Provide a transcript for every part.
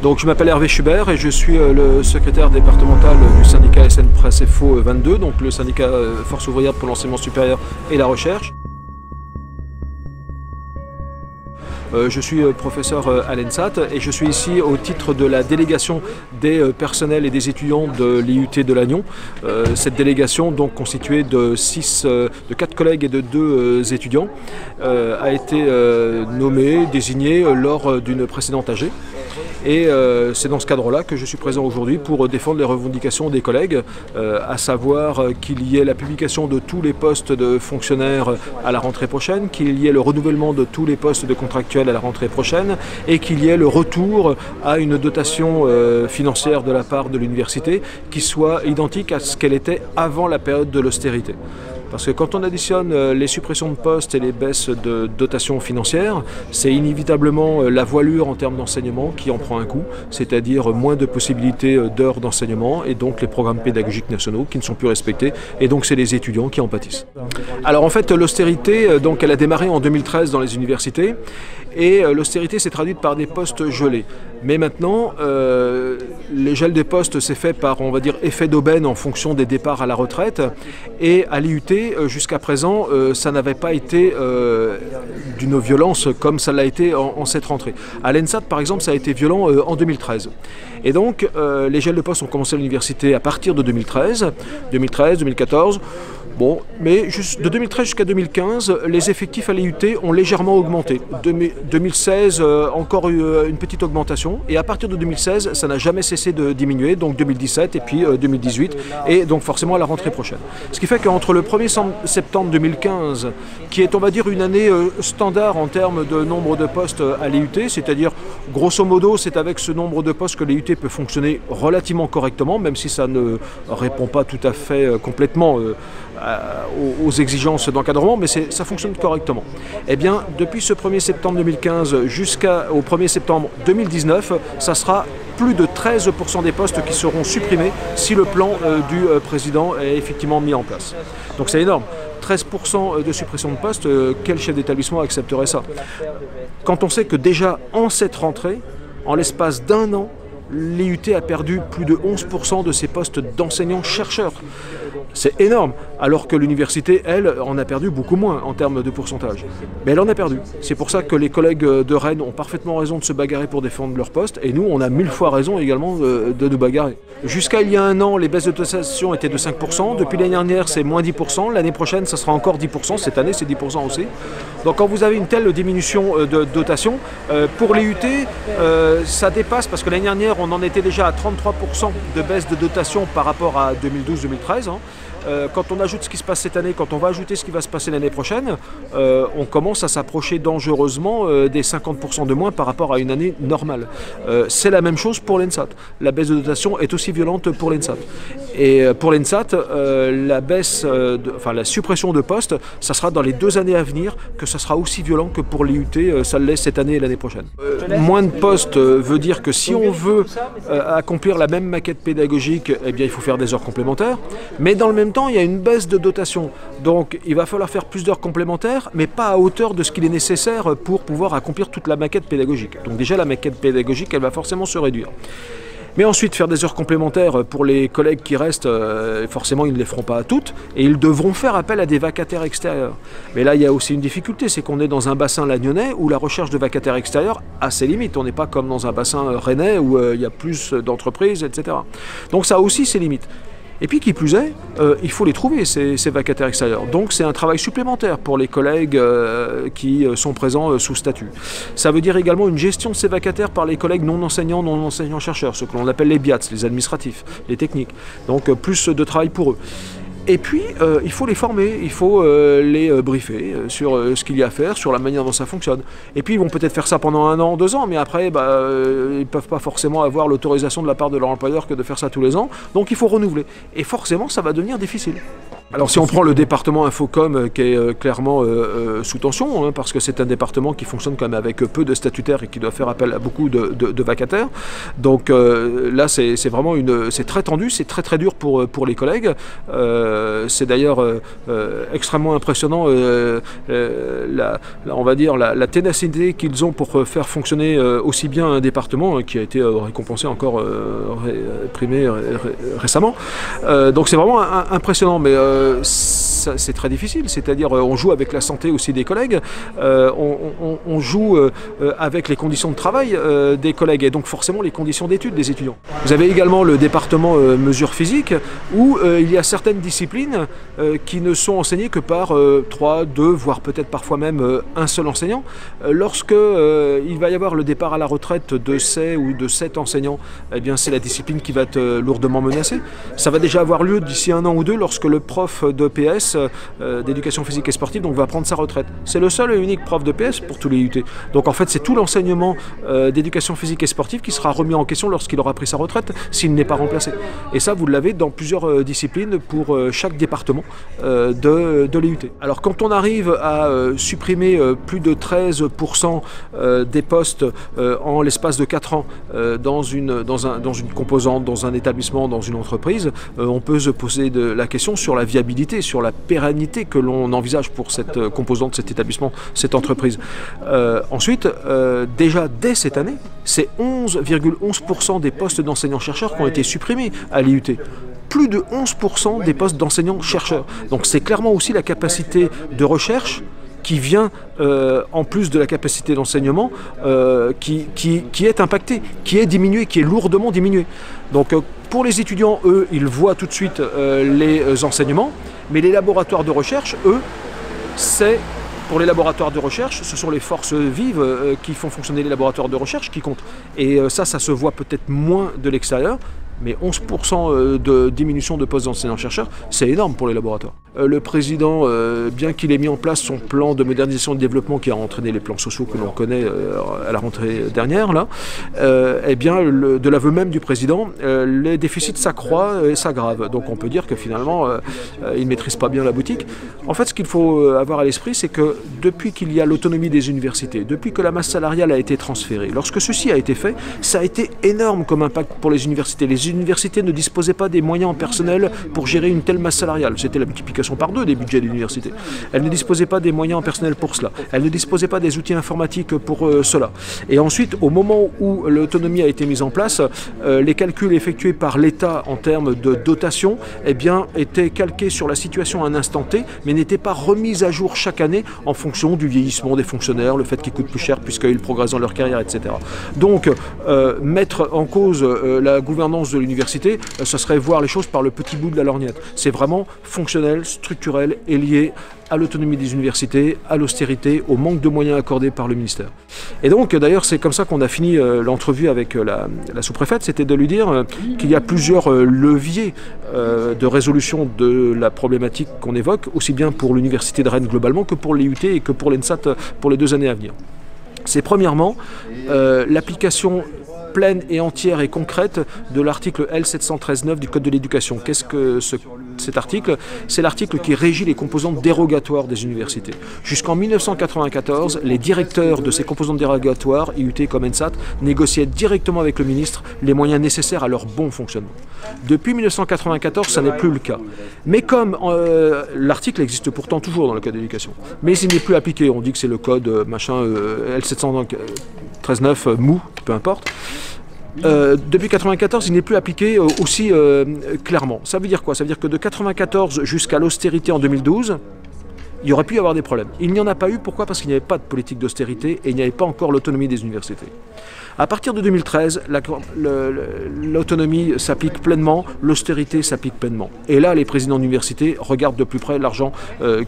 Donc je m'appelle Hervé Schubert et je suis le secrétaire départemental du syndicat SN Presse FO 22, donc le syndicat Force ouvrière pour l'enseignement supérieur et la recherche. Je suis professeur à l'ENSAT et je suis ici au titre de la délégation des personnels et des étudiants de l'IUT de Lannion. Cette délégation, donc constituée de 4 collègues et de 2 étudiants, a été nommée, désignée lors d'une précédente AG. Et c'est dans ce cadre-là que je suis présent aujourd'hui pour défendre les revendications des collègues, à savoir qu'il y ait la publication de tous les postes de fonctionnaires à la rentrée prochaine, qu'il y ait le renouvellement de tous les postes de contractuels à la rentrée prochaine et qu'il y ait le retour à une dotation financière de la part de l'université qui soit identique à ce qu'elle était avant la période de l'austérité. Parce que quand on additionne les suppressions de postes et les baisses de dotations financières, c'est inévitablement la voilure en termes d'enseignement qui en prend un coup, c'est-à-dire moins de possibilités d'heures d'enseignement et donc les programmes pédagogiques nationaux qui ne sont plus respectés et donc c'est les étudiants qui en pâtissent. Alors en fait l'austérité, donc elle a démarré en 2013 dans les universités et l'austérité s'est traduite par des postes gelés. Mais maintenant, les gels des postes s'est fait par, on va dire, effet d'aubaine en fonction des départs à la retraite. Et à l'IUT, jusqu'à présent, ça n'avait pas été d'une violence comme ça l'a été en cette rentrée. À l'ENSAT, par exemple, ça a été violent en 2013. Et donc, les gels de postes ont commencé à l'université à partir de 2013, 2014. Bon, mais de 2013 jusqu'à 2015, les effectifs à l'IUT ont légèrement augmenté. 2016, encore une petite augmentation. Et à partir de 2016, ça n'a jamais cessé de diminuer. Donc 2017 et puis 2018. Et donc forcément à la rentrée prochaine. Ce qui fait qu'entre le 1er septembre 2015, qui est on va dire une année standard en termes de nombre de postes à l'IUT, c'est-à-dire grosso modo c'est avec ce nombre de postes que l'IUT peut fonctionner relativement correctement, même si ça ne répond pas tout à fait complètement aux exigences d'encadrement, mais ça fonctionne correctement. Eh bien, depuis ce 1er septembre 2015 jusqu'au 1er septembre 2019, ça sera plus de 13% des postes qui seront supprimés si le plan du président est effectivement mis en place. Donc c'est énorme. 13% de suppression de postes, quel chef d'établissement accepterait ça? Quand on sait que déjà en cette rentrée, en l'espace d'un an, l'IUT a perdu plus de 11% de ses postes d'enseignants-chercheurs. C'est énorme, alors que l'université, elle, en a perdu beaucoup moins en termes de pourcentage. Mais elle en a perdu. C'est pour ça que les collègues de Rennes ont parfaitement raison de se bagarrer pour défendre leur poste, et nous, on a 1000 fois raison également de nous bagarrer. Jusqu'à il y a un an, les baisses de dotation étaient de 5%. Depuis l'année dernière, c'est moins 10%. L'année prochaine, ça sera encore 10%. Cette année, c'est 10% aussi. Donc quand vous avez une telle diminution de dotation, pour l'IUT, ça dépasse, parce que l'année dernière, on en était déjà à 33% de baisse de dotation par rapport à 2012-2013. Quand on ajoute ce qui se passe cette année, quand on va ajouter ce qui va se passer l'année prochaine, on commence à s'approcher dangereusement des 50% de moins par rapport à une année normale. C'est la même chose pour l'ENSAT. La baisse de dotation est aussi violente pour l'ENSAT. Et pour l'ENSAT, la suppression de postes, ça sera dans les 2 années à venir que ça sera aussi violent que pour l'IUT, ça l'est cette année et l'année prochaine. Moins de postes veut dire que si on veut accomplir la même maquette pédagogique, eh bien, il faut faire des heures complémentaires. Mais dans le même temps, il y a une baisse de dotation. Donc il va falloir faire plus d'heures complémentaires, mais pas à hauteur de ce qu'il est nécessaire pour pouvoir accomplir toute la maquette pédagogique. Donc déjà, la maquette pédagogique, elle va forcément se réduire. Mais ensuite, faire des heures complémentaires pour les collègues qui restent, forcément, ils ne les feront pas à toutes, et ils devront faire appel à des vacataires extérieurs. Mais là, il y a aussi une difficulté, c'est qu'on est dans un bassin lagnonnais où la recherche de vacataires extérieurs a ses limites. On n'est pas comme dans un bassin rennais où il y a plus d'entreprises, etc. Donc ça a aussi ses limites. Et puis qui plus est, il faut les trouver, ces vacataires extérieurs. Donc c'est un travail supplémentaire pour les collègues qui sont présents sous statut. Ça veut dire également une gestion de ces vacataires par les collègues non enseignants-chercheurs, ce que l'on appelle les BIATS, les administratifs, les techniques. Donc plus de travail pour eux. Et puis, il faut les former, il faut les briefer sur ce qu'il y a à faire, sur la manière dont ça fonctionne. Et puis, ils vont peut-être faire ça pendant 1 an, 2 ans, mais après, ils ne peuvent pas forcément avoir l'autorisation de la part de leur employeur que de faire ça tous les ans. Donc, il faut renouveler. Et forcément, ça va devenir difficile. Alors si on prend le département Infocom qui est clairement sous tension, hein, parce que c'est un département qui fonctionne quand même avec peu de statutaires et qui doit faire appel à beaucoup de vacataires. Donc là c'est vraiment c'est très tendu, c'est très dur pour les collègues. C'est d'ailleurs extrêmement impressionnant on va dire la ténacité qu'ils ont pour faire fonctionner aussi bien un département qui a été récompensé encore primé récemment. Donc c'est vraiment impressionnant, mais c'est très difficile, c'est-à-dire on joue avec la santé aussi des collègues, on joue avec les conditions de travail des collègues et donc forcément les conditions d'études des étudiants. Vous avez également le département mesures physiques où il y a certaines disciplines qui ne sont enseignées que par 3, 2, voire peut-être parfois même un seul enseignant. Lorsque il va y avoir le départ à la retraite de 6 ou de 7 enseignants, eh bien c'est la discipline qui va être lourdement menacée. Ça va déjà avoir lieu d'ici 1 an ou 2 lorsque le prof de PS, d'éducation physique et sportive, donc va prendre sa retraite. C'est le seul et unique prof de PS pour tous les IUT. Donc en fait c'est tout l'enseignement d'éducation physique et sportive qui sera remis en question lorsqu'il aura pris sa retraite, s'il n'est pas remplacé. Et ça vous l'avez dans plusieurs disciplines pour chaque département de l'IUT. Alors quand on arrive à supprimer plus de 13% des postes en l'espace de 4 ans dans une composante, dans un établissement, dans une entreprise, on peut se poser la question sur la viabilité, sur la pérennité que l'on envisage pour cette composante, cet établissement, cette entreprise. Ensuite, déjà dès cette année, c'est 11,11% des postes d'enseignants-chercheurs qui ont été supprimés à l'IUT. Plus de 11% des postes d'enseignants-chercheurs. Donc c'est clairement aussi la capacité de recherche qui vient en plus de la capacité d'enseignement qui est impactée, qui est diminuée, qui est lourdement diminuée. Donc pour les étudiants, eux, ils voient tout de suite les enseignements, mais les laboratoires de recherche, eux, pour les laboratoires de recherche, ce sont les forces vives qui font fonctionner les laboratoires de recherche qui comptent. Et ça se voit peut-être moins de l'extérieur, mais 11% de diminution de postes d'enseignants-chercheurs, c'est énorme pour les laboratoires. Le président, bien qu'il ait mis en place son plan de modernisation et de développement qui a entraîné les plans sociaux que l'on connaît à la rentrée dernière, là, eh bien, de l'aveu même du président, les déficits s'accroissent et s'aggravent. Donc on peut dire que finalement, il ne maîtrise pas bien la boutique. En fait, ce qu'il faut avoir à l'esprit, c'est que depuis qu'il y a l'autonomie des universités, depuis que la masse salariale a été transférée, lorsque ceci a été fait, ça a été énorme comme impact pour les universités. Les universités ne disposaient pas des moyens en personnel pour gérer une telle masse salariale. C'était la multiplication par 2 des budgets d'université. Elles ne disposaient pas des moyens en personnel pour cela. Elles ne disposaient pas des outils informatiques pour cela. Et ensuite, au moment où l'autonomie a été mise en place, les calculs effectués par l'État en termes de dotation, eh bien, étaient calqués sur la situation à un instant T, mais n'étaient pas remis à jour chaque année en fonction du vieillissement des fonctionnaires, le fait qu'ils coûtent plus cher puisqu'ils progressent dans leur carrière, etc. Donc, mettre en cause la gouvernance de l'université, ce serait voir les choses par le petit bout de la lorgnette. C'est vraiment fonctionnel, structurel et lié à l'autonomie des universités, à l'austérité, au manque de moyens accordés par le ministère. Et donc, d'ailleurs, c'est comme ça qu'on a fini l'entrevue avec la sous-préfète, c'était de lui dire qu'il y a plusieurs leviers de résolution de la problématique qu'on évoque, aussi bien pour l'université de Rennes globalement que pour l'IUT et que pour l'ENSAT pour les 2 années à venir. C'est premièrement l'application pleine et entière et concrète de l'article L713-9 du Code de l'éducation. Qu'est-ce que cet article? C'est l'article qui régit les composantes dérogatoires des universités. Jusqu'en 1994, les directeurs de ces composantes dérogatoires, IUT comme ENSAT, négociaient directement avec le ministre les moyens nécessaires à leur bon fonctionnement. Depuis 1994, ça n'est plus le cas. Mais comme l'article existe pourtant toujours dans le Code de l'éducation, mais il n'est plus appliqué, on dit que c'est le code L713-9 mou, peu importe. Depuis 1994, il n'est plus appliqué aussi clairement. Ça veut dire quoi? Ça veut dire que de 1994 jusqu'à l'austérité en 2012, il y aurait pu y avoir des problèmes. Il n'y en a pas eu, pourquoi? Parce qu'il n'y avait pas de politique d'austérité et il n'y avait pas encore l'autonomie des universités. À partir de 2013, l'autonomie s'applique pleinement, l'austérité s'applique pleinement. Et là, les présidents d'université regardent de plus près l'argent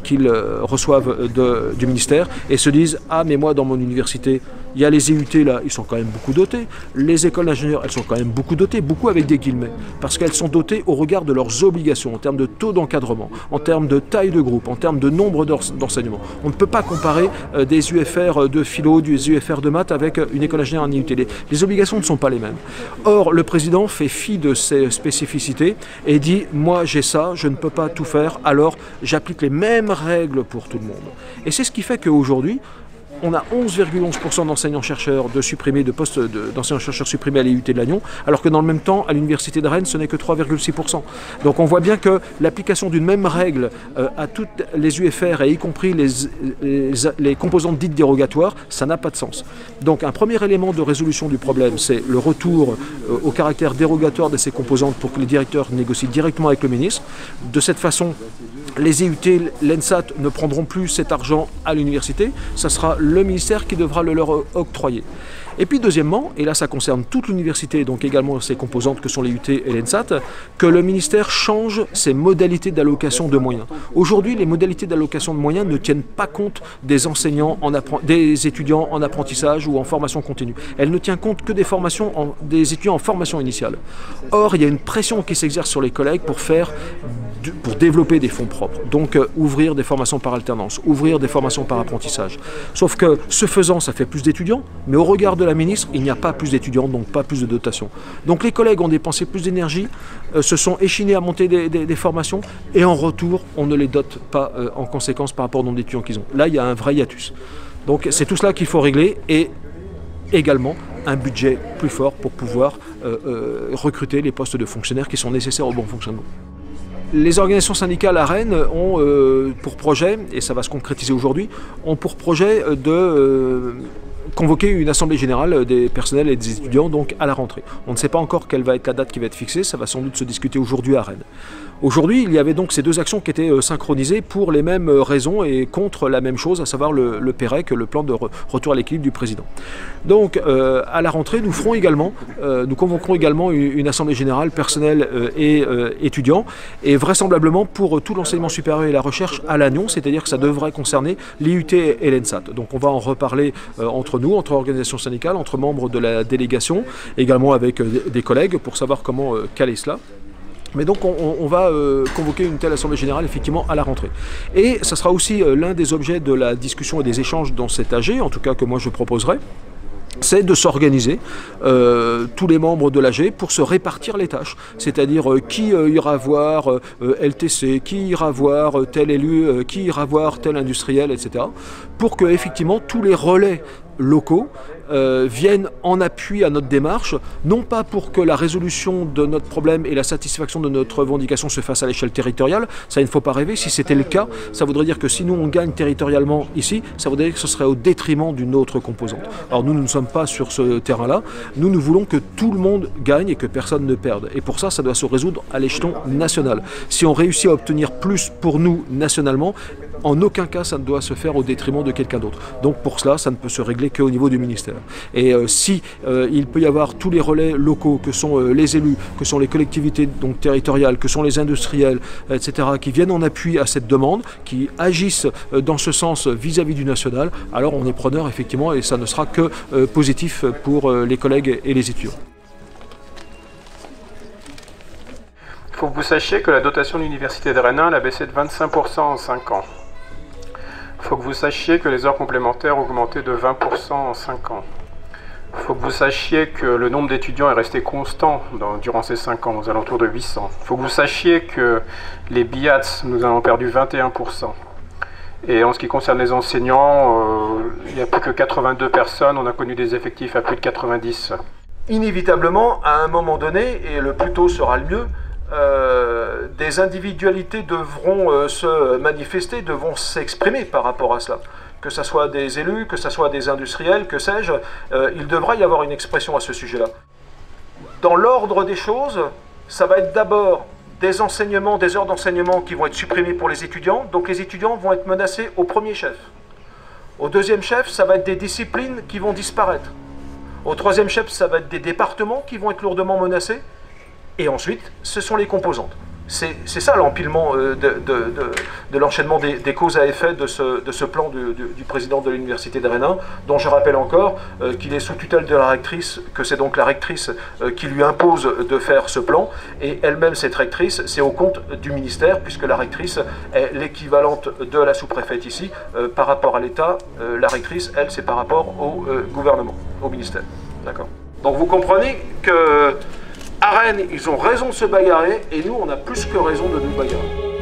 qu'ils reçoivent du ministère et se disent « Ah, mais moi, dans mon université, Il y a les IUT là, ils sont quand même beaucoup dotés. Les écoles d'ingénieurs, elles sont quand même beaucoup dotées, beaucoup avec des guillemets, parce qu'elles sont dotées au regard de leurs obligations, en termes de taux d'encadrement, en termes de taille de groupe, en termes de nombre d'enseignements. On ne peut pas comparer des UFR de philo, des UFR de maths avec une école d'ingénieur en IUT. Les obligations ne sont pas les mêmes. Or, le président fait fi de ces spécificités et dit « moi j'ai ça, je ne peux pas tout faire, alors j'applique les mêmes règles pour tout le monde ». Et c'est ce qui fait qu'aujourd'hui, on a 11,11% d'enseignants-chercheurs de postes d'enseignants-chercheurs supprimés à l'IUT de Lannion, alors que dans le même temps, à l'Université de Rennes, ce n'est que 3,6%. Donc on voit bien que l'application d'une même règle à toutes les UFR, et y compris les composantes dites dérogatoires, ça n'a pas de sens. Donc un premier élément de résolution du problème, c'est le retour au caractère dérogatoire de ces composantes pour que les directeurs négocient directement avec le ministre. De cette façon, les IUT, l'ENSAT ne prendront plus cet argent à l'université, ça sera le ministère qui devra le leur octroyer. Et puis deuxièmement, et là ça concerne toute l'université, donc également ses composantes que sont les UT et l'ENSAT, que le ministère change ses modalités d'allocation de moyens. Aujourd'hui, les modalités d'allocation de moyens ne tiennent pas compte des enseignants, des étudiants en apprentissage ou en formation continue. Elles ne tiennent compte que des étudiants en formation initiale. Or, il y a une pression qui s'exerce sur les collègues pour développer des fonds propres, donc ouvrir des formations par alternance, ouvrir des formations par apprentissage. Sauf que ce faisant, ça fait plus d'étudiants, mais au regard de la ministre, il n'y a pas plus d'étudiants, donc pas plus de dotation. Donc les collègues ont dépensé plus d'énergie, se sont échinés à monter des formations, et en retour, on ne les dote pas en conséquence par rapport au nombre d'étudiants qu'ils ont. Là, il y a un vrai hiatus. Donc c'est tout cela qu'il faut régler, et également un budget plus fort pour pouvoir recruter les postes de fonctionnaires qui sont nécessaires au bon fonctionnement. Les organisations syndicales à Rennes ont pour projet, et ça va se concrétiser aujourd'hui, ont pour projet de convoquer une assemblée générale des personnels et des étudiants donc à la rentrée. On ne sait pas encore quelle va être la date qui va être fixée, ça va sans doute se discuter aujourd'hui à Rennes. Aujourd'hui, il y avait donc ces deux actions qui étaient synchronisées pour les mêmes raisons et contre la même chose, à savoir le PEREC, le plan de retour à l'équilibre du président. Donc à la rentrée, nous convoquerons également une assemblée générale personnelle et étudiants, et vraisemblablement pour tout l'enseignement supérieur et la recherche à Lannion, c'est-à-dire que ça devrait concerner l'IUT et l'ENSAT. Donc on va en reparler entre nous, entre organisations syndicales, entre membres de la délégation, également avec des collègues pour savoir comment caler cela. Mais donc on va convoquer une telle assemblée générale effectivement à la rentrée. Et ça sera aussi l'un des objets de la discussion et des échanges dans cet AG, en tout cas que moi je proposerai, c'est de s'organiser, tous les membres de l'AG, pour se répartir les tâches. C'est-à-dire qui ira voir LTC, qui ira voir tel élu, qui ira voir tel industriel, etc. Pour que effectivement tous les relais locaux viennent en appui à notre démarche, non pas pour que la résolution de notre problème et la satisfaction de notre revendication se fasse à l'échelle territoriale, ça il ne faut pas rêver, si c'était le cas, ça voudrait dire que si nous on gagne territorialement ici, ça voudrait dire que ce serait au détriment d'une autre composante. Alors nous ne sommes pas sur ce terrain-là, nous voulons que tout le monde gagne et que personne ne perde. Et pour ça doit se résoudre à l'échelon national. Si on réussit à obtenir plus pour nous nationalement, en aucun cas ça ne doit se faire au détriment de quelqu'un d'autre. Donc pour cela, ça ne peut se régler qu'au niveau du ministère. Et si il peut y avoir tous les relais locaux que sont les élus, que sont les collectivités donc territoriales, que sont les industriels, etc., qui viennent en appui à cette demande, qui agissent dans ce sens vis-à-vis du national, alors on est preneur effectivement et ça ne sera que positif pour les collègues et les étudiants. Il faut que vous sachiez que la dotation de l'Université de Rennes a baissé de 25% en 5 ans. Il faut que vous sachiez que les heures complémentaires ont augmenté de 20% en 5 ans. Il faut que vous sachiez que le nombre d'étudiants est resté constant durant ces 5 ans, aux alentours de 800. Il faut que vous sachiez que les BIATS, nous en avons perdu 21%. Et en ce qui concerne les enseignants, il n'y a plus que 82 personnes, on a connu des effectifs à plus de 90. Inévitablement, à un moment donné, et le plus tôt sera le mieux, des individualités devront se manifester, devront s'exprimer par rapport à cela. Que ce soit des élus, que ce soit des industriels, que sais-je, il devra y avoir une expression à ce sujet-là. Dans l'ordre des choses, ça va être d'abord des enseignements, des heures d'enseignement qui vont être supprimées pour les étudiants, donc les étudiants vont être menacés au premier chef. Au deuxième chef, ça va être des disciplines qui vont disparaître. Au troisième chef, ça va être des départements qui vont être lourdement menacés. Et ensuite, ce sont les composantes. C'est ça l'empilement de l'enchaînement des causes à effet de ce plan du président de l'université de Rennes 1, dont je rappelle encore qu'il est sous tutelle de la rectrice, que c'est donc la rectrice qui lui impose de faire ce plan, et elle-même, cette rectrice, c'est au compte du ministère, puisque la rectrice est l'équivalente de la sous-préfète ici. Par rapport à l'État, la rectrice, elle, c'est par rapport au gouvernement, au ministère. D'accord. Donc vous comprenez que à Rennes, ils ont raison de se bagarrer, et nous, on a plus que raison de nous bagarrer.